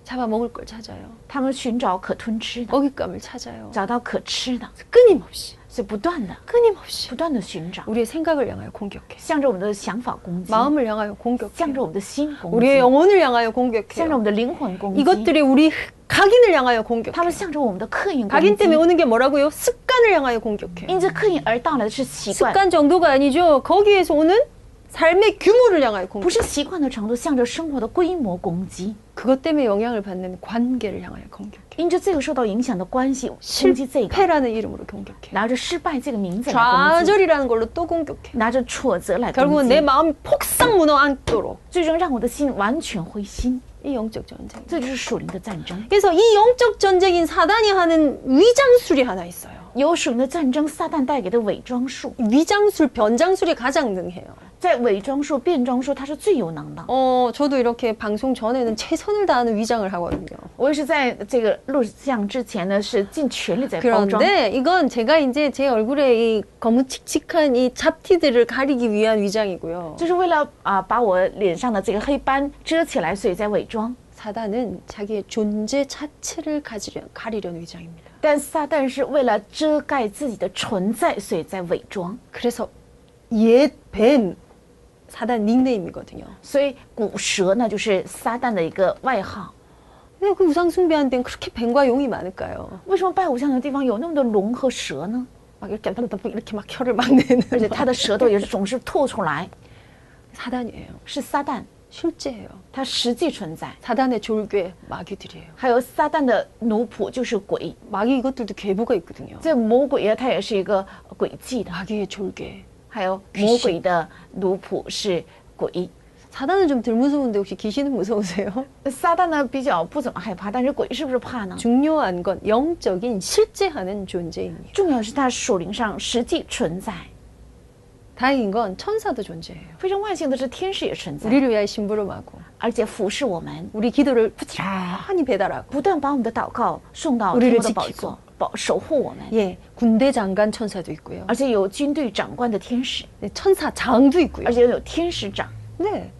잡아먹을 걸 찾아요. 他们寻找可吞吃的， 먹잇감을 찾아요. 找到可吃的， 끊임없이. 是不断的、 끊임없이. 不断的寻找， 우리의 생각을 향하여 공격해. 向着我们的想法攻击， 마음을 향하여 向 공격해. 着我们的心攻 우리의 击， 영혼을 향하여 向着我 공격해요. 们的灵魂攻击。 이것들이 우리 각인을 향하여 他 공격해. 们向着我们的刻印攻 각인 击， 때문에 오는 게 뭐라고요? 습관을 향하여 공격해. 因着刻印而到来的是习惯， 습관 정도가 아니죠. 거기에서 오는 삶의 규모를 향하여 不 공격해. 是习惯的程度，向着生活的规模攻击， 그것 때문에 영향을 받는 관계를 향하여 공격해. 因着这个受到影响的关系攻击这个， 실패라는 이름으로 공격해. 拿着失败这个名字来攻击， 좌절이라는 걸로 또 공격해. 拿着挫折来攻 결국은 내 击， 마음이 폭삭 무너앉도록. 最终让我的心完全灰心。 이 영적 전쟁. 这就是属灵的战争。 그래서 이 영적 전쟁인 사단이 하는 위장술이 하나 있어요. 有属灵的战争，撒旦带给的伪装术， 위장술, 변장술이 가장 능해요. 在伪装术、变装术，它是最有能的。 저도 이렇게 방송 전에는 최선을 다하는 위장을 하거든요. 我也是在这个录像之前呢，是尽全力在包装。 그런데 이건 제가 이제 제 얼굴에 이 거무칙칙한 이 잡티들을 가리기 위한 위장이고요. 就是为了把我脸上的这个黑斑遮起来，所以在伪装。 사단은 자기의 존재 자체를 가리려는 위장입니다. 但撒旦是为了遮盖自己的存在，所以在伪装。 그래서 옛 뱀, 사단 닉네임이거든요. 所以古蛇呢就是撒旦的一个外号。 왜 그 우상 숭배하는 데는 그렇게 뱀과 용이 많을까요? 为什么拜偶像的地方有那么多龙和蛇呢？ 막 이렇게 막 혀를 막 내는 而且它的舌头也是总是吐出来， 사단이에요. 是撒旦， 실제예요. 它实际存在。 사단의 졸개 마귀들이에요. 还有撒旦的奴仆就是鬼， 마귀 이것들도 계보가 있거든요. 这魔鬼啊，它也是一个诡计的。 마귀의 졸개. 还有魔鬼的奴仆是鬼。 사단은 좀 덜 무서운데 혹시 귀신은 무서우세요? 撒旦呢比较不怎么害怕，但是鬼是不是怕呢？ 중요한 건 영적인 실제하는 존재입니다. 重要的是它属灵上实际存在。 다행인 건 천사도 존재해요. 非常万幸的是，天使也存在， 우리를 위하여 심부름하고 而且服侍我们， 우리 기도를 부지런히 배달하고 不断把我们的祷告送到 우리를 天父的宝座，守护我们。 예, 군대 장관 천사도 있고요. 而且有军队长官的天使， 네, 천사장도 있고요. 而且有天使长， 네,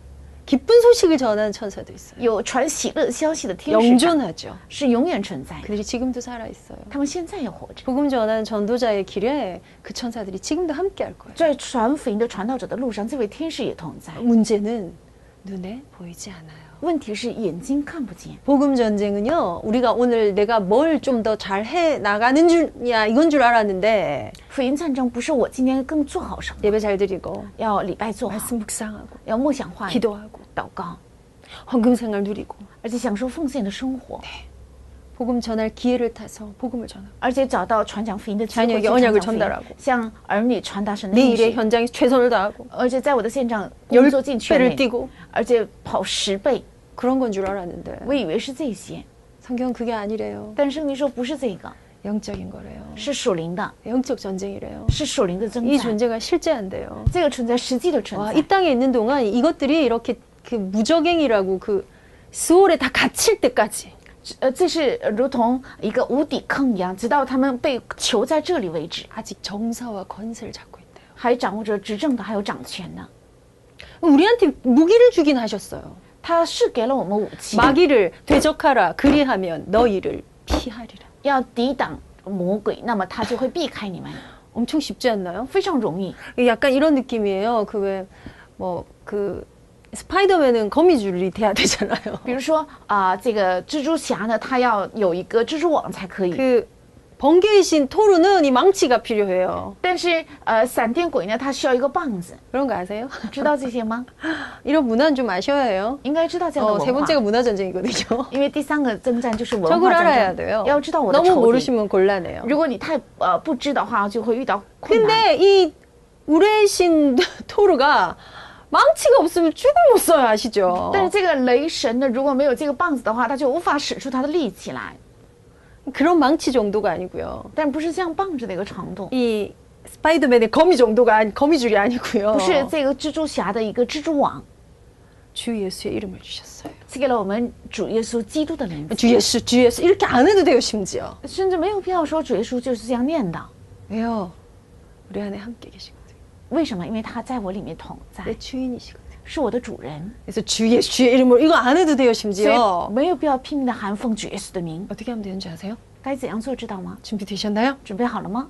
기쁜 소식을 전하는 천사도 있어요. 有传喜乐消息的天使长， 영존하죠. 是永远存在的。 그들이 지금도 살아 있어요. 他们现在也活着， 복음 전하는 전도자의 길에 그 천사들이 지금도 함께 할 거예요. 在传福音的传道者的路上，这位天使也同在。 문제는 눈에 보이지 않아요. 问题是眼睛看不见。 복음 전쟁은요, 우리가 오늘 내가 뭘 좀 더 잘 해 나가는 줄이야 이건 줄 알았는데 福音战争不是我今天更做好什么， 예배 잘 드리고 要礼拜做好， 말씀 묵상하고 要默想话语、 기도하고 祷告， 헌금 생활 누리고 而且享受奉献的生活， 복음 전할 기회를 타서 복음을 전하고 而且找到传讲福音的机会， 자녀에게 去 언약을 传讲福音 전달하고 向儿女传达神的 내 应 일에 许， 현장에 최선을 다하고 而且在我的现场工作尽全 10배를 力， 뛰고 而且跑10倍， 그런 건 줄 알았는데 我以为是这些， 성경은 그게 아니래요. 但圣经说不是这个， 영적인 거래요. 是属灵的， 영적 전쟁이래요. 是属灵的征 이 战， 존재가 실제한데요. 这个存在实际的存 와, 在 이 。 땅에 있는 동안 이것들이 이렇게 그 무적행이라고 그 스월에 다 갇힐 때까지 这是如同一个无底坑一样，直到他们被囚在这里为止， 아직 정사와 권세를 잡고 있대요. 还掌握着执政的，还有掌权的。 우리한테 무기를 주긴 하셨어요. 他是给了我们武器， 마귀를 대적하라. 그리하면 너희를 피하리라. 要抵挡魔鬼，那么他就会避开你们， 엄청 쉽지 않나요? 非常容易。 약간 이런 느낌이에요. 그 왜 뭐 그 스파이더맨은 거미줄이 돼야 되잖아요. 比如说这个蜘蛛侠呢，他要有一个蜘蛛网才可以。 그 번개의 신 토르는 이 망치가 필요해요. 但是闪电鬼呢，他需要一个棒子， 그런 거 아세요? 知道这些吗？ 이런 문화는 좀 아셔야 해요. 应该知道这样的 세 文化。 번째가 문화 전쟁이거든요. 因为第三个征战就是文 적을 化 알아야 战 돼요. 争，要知道我的 너무 仇敌。 모르시면 곤란해요. 如果你太不知道的话，就会遇到困难。 근데 이 우레의 신 토르가 망치가 없으면 죽을 못 써요. 아시죠? 但是这个雷神呢，如果没有这个棒子的话，他就无法使出他的力气来。 그런 망치 정도가 아니고요. 但不是像棒子的一个程度， 이 스파이더맨의 거미줄이 아니고요. 不是这个蜘蛛侠的一个蜘蛛网， 주 예수의 이름을 주셨어요. 是给了我们主耶稣基督的名字， 주 예수 이렇게 안 해도 돼요. 심지어. 甚至没有必要说主耶稣就是这样念的。 왜요? 우리 안에 함께 계시거든요. 为什么？因为他在我里面同在， 내 주인이시거든요. 是我的主人， 그래서 주 예수의 이름으로 이거 안 해도 돼요. 所以 심지어. 没有必要拼命的喊奉主耶稣的名。 어떻게 하면 되는지 아세요? 该怎样做知道吗？ 준비되셨나요? 准备好了吗？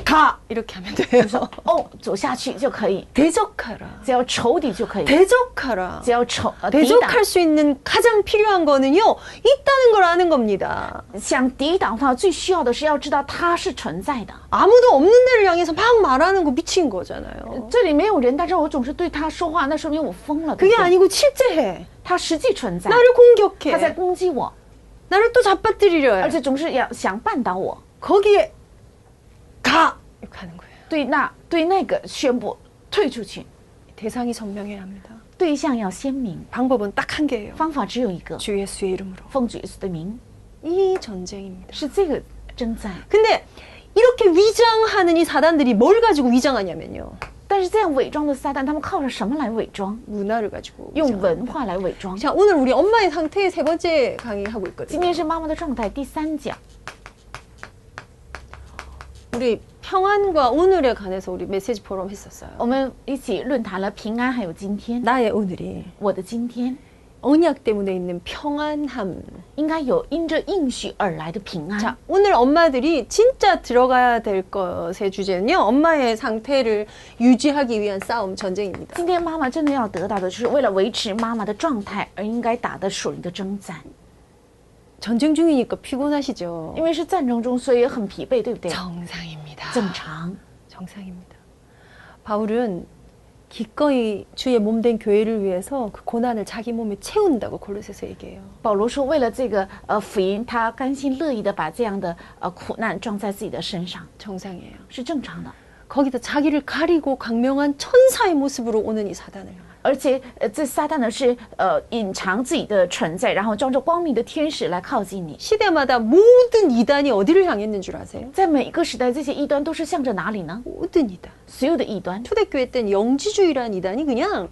가! 이렇게 하면 돼요. 哦，走下去就可以， 대적하라. 只要仇敌就可以， 대적하라. 只要抵挡。 대적할 수 있는 가장 필요한 거는요. 있다는 걸 아는 겁니다. 想抵挡的话，最需要的是要知道它是存在的。 아무도 없는 데를 향해서 막 말하는 거 미친 거잖아요. 这里没有人，但是我总是对他说话，那说明我疯了。对 그게 不对？ 아니고 실제해. 他实际存在， 나를 他在 공격해. 攻击我， 나를 또 잡아뜨리려 而 해. 且总是要想绊倒我。 거기에 가! 이렇게 하는 거예요. 对那个宣布退出去， 대상이 선명해야 합니다. 对象要鲜明， 방법은 딱 한 개예요. 方法只有一个， 주 예수의 이름으로. 奉主耶稣的名， 이 전쟁입니다. 是这个征战。 근데 이렇게 위장하는 이 사단들이 뭘 가지고 위장하냐면요. 但是这样伪装的撒旦，他们靠着什么来伪装？ 문화를 가지고 用 위장합니다. 文化来伪装。 자, 오늘 우리 엄마의 상태의 세 번째 강의 하고 今 있거든요. 天是妈妈的状态第3讲， 우리 평안과 오늘에 관해서 우리 메시지 포럼 했었어요. 我们一起论坛了平安，还有今天， 나의 오늘이 我的今天， 언약 때문에 있는 평안함. 应该有因着应许而来的平安。 자, 오늘 엄마들이 진짜 들어가야 될 것의 주제는요. 엄마의 상태를 유지하기 위한 싸움, 전쟁입니다. 今天妈妈真的要得到的，就是为了维持妈妈的状态而应该打的属灵的征战。 전쟁 중이니까 피곤하시죠? 因为是战争中，所以很疲惫，对不对？ 정상입니다. 正常。 정상입니다. 바울은 기꺼이 주의 몸된 교회를 위해서 그 고난을 자기 몸에 채운다고 골로새서 얘기해요. 保罗说，为了这个福音，他甘心乐意的把这样的苦难装在自己的身上， 정상이에요. 是正常的。 거기다 자기를 가리고 강명한 천사의 모습으로 오는 이 사단을. 而且这撒旦呢是隐藏自己的存在，然后装着光明的天使来靠近你。 시대마다 모든 이단이 어디를 향했는 줄 아세요? 在每一个时代，这些异端都是向着哪里呢？ 모든 이단. 所有的异端。 초대교회 때는 영지주의라는 이단이 그냥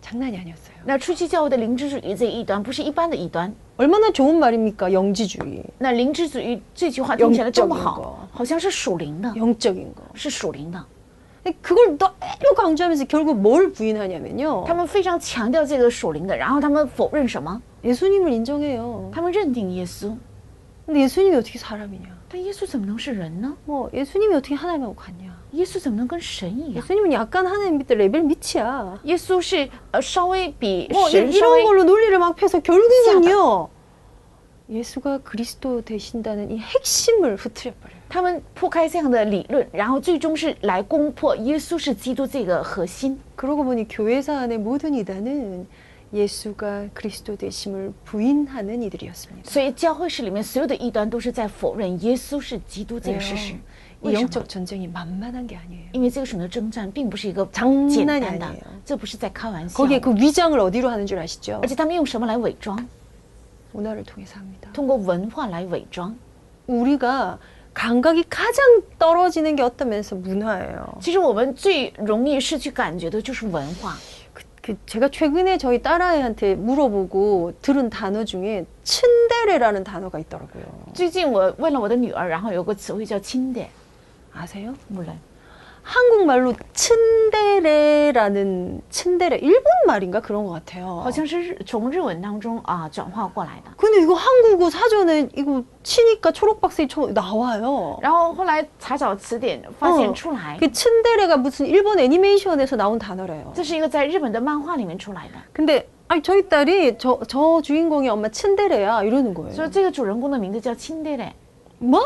장난이 아니었어요. 那初期教会的灵知主义这个异端不是一般的异端。 얼마나 좋은 말입니까? 영지주의. 那灵知主义这句话听起来这么 영적인 好 거 ，好像是属灵的， 영적인 거. 是属灵的。 그걸 너무 강조하면서 결국 뭘 부인하냐면요. 他们非常强调这个属灵的，然后他们否认什么？ 예수님을 인정해요. 他们认定耶稣， 근데 예수님이 어떻게 사람이냐? 但耶稣怎么能是人呢？ 뭐 예수님이 어떻게 하나님하고 같냐? 耶稣怎么能跟神一样？ 예수님은 약간 하나님 밑에 레벨 밑이야. 耶稣是稍微比 뭐 神稍 이런 微 걸로 논리를 막 펴서 결국은요. 예수가 그리스도 되신다는 이 핵심을 흐트려 버려요. 他们破开这样的理论，然后最终是来攻破耶稣是基督这个核心。 그러고 보니 교회사 안의 모든 이단은 예수가 그리스도 되심을 부인하는 이들이었습니다. 所以教会史里面所有的异端都是在否认耶稣是基督这个事实。 이 为什么？ 영적 전쟁이 만만한 게 아니에요. 因为这个属灵的征战并不是一个 장난이 简单的 아니에요 ，这不是在开玩笑。 거기에 그 위장을 어디로 하는 줄 아시죠? 而且他们用什么来伪装？ 문화를 통해서 합니다. 通过文化来伪装。 우리가 감각이 가장 떨어지는 게 어떤 면에서 문화예요. 其实我们最容易失去感觉的就是文化。 제가 최근에 저희 딸아이한테 물어보고 들은 단어 중에 츤데레라는 단어가 있더라고요. 最近我问了我的女儿，然后有个词汇叫亲爹， 아세요? 몰라요. 한국말로 츤데레라는 츤데레 일본 말인가 그런 것 같아요. 好像是从日文当中转化过来的。 근데 이거 한국어 사전에 이거 치니까 초록박스에 나와요. 然后后来查找词典，发现出来， 그 츤데레가 무슨 일본 애니메이션에서 나온 단어래요. 这是一个在日本的漫画里面出来的。 근데 아니 저희 딸이 저 주인공의 엄마 츤데레야 이러는 거예요. 所以这个主人公的名字叫亲爹嘞。 뭐?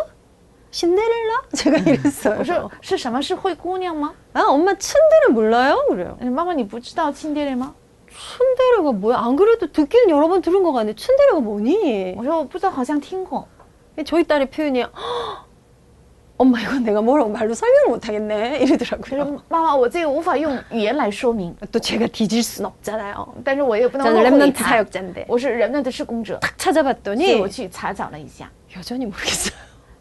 신데렐라? 제가 이랬어요. 我说是什么？是灰姑娘吗？ 아 엄마 츤데레 몰라요? 그래요. 妈妈，你不知道亲爹嘞吗？ 츤데레가 뭐야? 안 그래도 듣기는 여러 번 들은 것 같은데 츤데레가 뭐니? 我说我不知道，好像听过。 저희 딸의 표현이 엄마 이건 내가 뭐라고 말로 설명을 못하겠네 就 이러더라고요. 是妈妈，我这个无法用语言来说明， 또 제가 뒤질 순 없잖아요. 但是我也不能 저는 落后于 랩넌트 他。 사역자인데 我是人类的施工者， 탁 所以 찾아봤더니 我去查找了一下， 여전히 모르겠어요.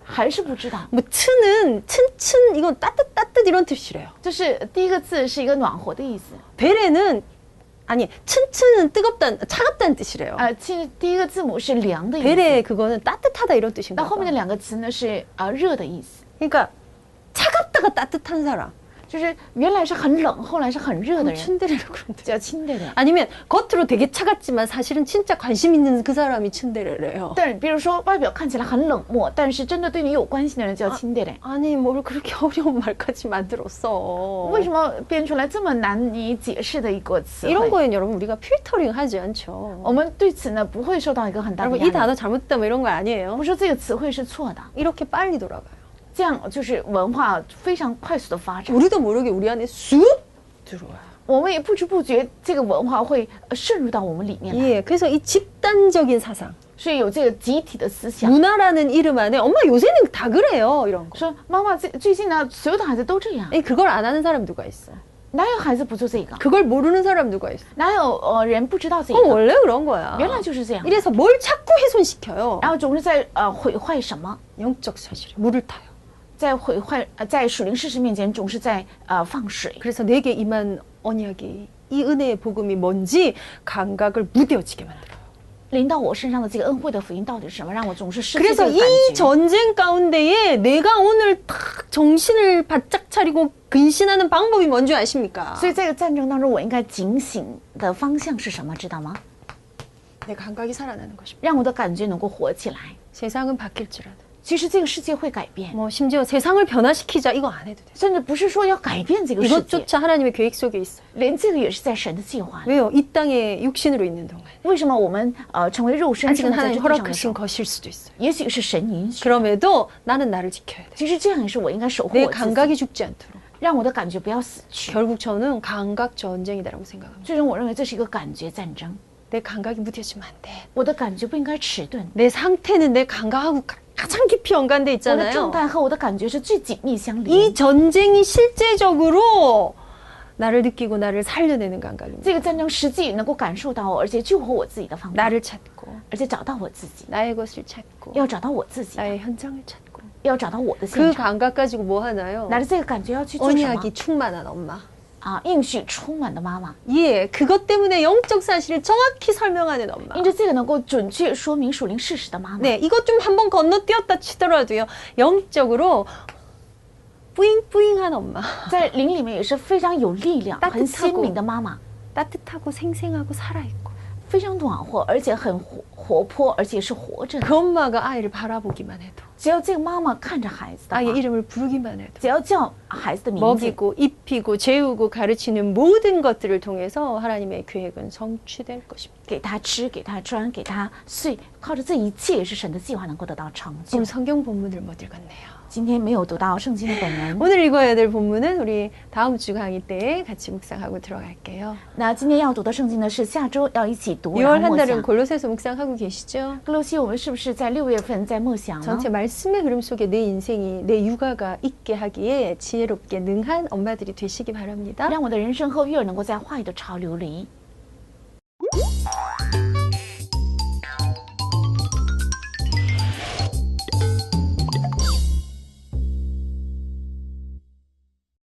还是不知道。 뭐 츠는 츤 이건 따뜻 이런 뜻이래요. 就是第一个字是一个暖和的意思， 베레는 아니 츤는 차갑다는 뜻이래요. 其实第一个字母是凉的意思， 베레 그거는 따뜻하다 이런 뜻인가 那后面的 봐. 两个词呢是热的意思， 그러니까 차갑다가 따뜻한 사람. 就是原来是很冷，后来是很热的人， 츤데레라고 그러는데. 叫亲爹嘞。 아니면 겉으로 되게 차갑지만 사실은 진짜 관심 있는 그 사람이 츤데레래요. 但是比如说外表看起来很冷漠，但是真的对你有关系的人叫亲爹嘞。 아니 뭘 그렇게 어려운 말까지 만들었어. 为什么编出来这么难以解释的一个词 이런 汇？ 거엔 여러분 우리가 필터링 하지 않죠. 我们对此呢不会受到一个很大的 여러분 压 이 力。 단어 잘못됐다 뭐 이런 거 아니에요. 我说这个词汇是错的， 이렇게 빨리 돌아가요. 这样就是文化非常快速的发展， 우리도 모르게 우리 안에 쑥 들어와요. 我们也不知不觉这个文化会渗入到我们里面来， 예, 그래서 이 집단적인 사상, 所以有这个集体的思想。 문화라는 이름 안에 엄마 요새는 다 그래요 이런 거. 说妈妈，最近呢，所有的孩子都这样， 이 그걸 안 하는 사람 누가 있어? 哪有孩子不做这个？ 그걸 모르는 사람 누가 있어? 哪有人不知道这 그건 个？ 원래 그런 거야. 原来就是这样。 이래서 뭘 자꾸 훼손시켜요. 然后总是在毁坏什么， 영적 사실에 물을 타요. 在毁坏在属灵事实面前总是在放水。 그래서 내게 임한 언약이 이 은혜의 복음이 뭔지 감각을 무뎌지게 만들어요. 临到我身上的这个恩惠的福音到底是什么？让我总是失去这 그래서 个 이 感觉。 전쟁 가운데에 내가 오늘 탁 정신을 바짝 차리고 근신하는 방법이 뭔지 아십니까? 所以这个战争当中，我应该警醒的方向是什么？知道吗？ 내 감각이 살아나는 것입니다. 让我的感觉能够活起来。 세상은 바뀔지라도. 其实这个世界会改变， 뭐 심지어 세상을 변화시키자 이거 안 해도 돼요. 甚至不是说要改变这个世界， 이것조차 하나님의 계획 속에 있어요. 连这个也是在神的计划里。 왜요? 이 땅에 육신으로 있는 동안 为什么我们成为肉身生 아직은 活在 하나님 这地上的时 허락하신 候， 것일 수도 있어요. 也许是神允许。 그럼에도 나는 나를 지켜야 돼. 其实这样也是我应该守护 내 我自己， 감각이 죽지 않도록. 让我的感觉不要死去。 결국 저는 감각 전쟁이다라고 생각합니다. 最终，我认为这是一个感觉战争。 내 감각이 무뎌지면 안 돼. 我的感觉不应该迟钝， 내 상태는 내 감각하고 가장 깊이 연관돼 我的状 있잖아요. 态和我的感觉是最紧密相 이 连。 전쟁이 실제적으로 나를 느끼고 나를 살려내는 감각입니다. 这个战争实际能够感受到我，而且救活我自己的方法， 나를 찾고 而且找到我自己， 나의 것을 찾고 要找到我自己， 나의 현장을 찾고 要找到我的 그 现场。 감각 가지고 뭐 하나요? 拿着这个感觉要去做什么 언약이 충만한 엄마. 啊？应许充满的妈妈， 예, 그것 때문에 영적 사실을 정확히 설명하는 엄마. 因着这个能够准确说明属灵事实的妈妈。 네, 이것 좀 한번 건너뛰었다 치더라도요. 영적으로 뿌잉뿌잉한 엄마. 在灵里面也是非常有力量、 따뜻하고 很鲜明的妈妈， 따뜻하고 생생하고 살아있고. 非常暖和，而且很活泼，而且是活着的。 그 엄마가 아이를 바라보기만 해도 只要这个妈妈看着孩子的 아이의 话， 이름을 부르기만 해도 只要叫孩子的名字， 먹이고 입히고 재우고 가르치는 모든 것들을 통해서 하나님의 계획은 성취될 것입니다. 给他吃，给他穿，给他睡，靠着这一切是神的计划能够得到成就 오늘 。 성경 본문을 못 읽었네요. 今天没有读到圣经的本文， 오늘 읽어야 될 본문은 우리 다음 주 강의 때 같이 묵상하고 들어갈게요. 那今天要读的圣经呢是下周要一起读， 6월 然后 한 默 달은 想。 골로새서 묵상하고 계시죠? 哥罗西，我们是不是在6月份在默想呢？ 전체 말씀의 흐름 속에 내 인생이 내 육아가 있게 하기에 지혜롭게 능한 엄마들이 되시기 바랍니다. 让我的人生和育儿能够在话语的潮流里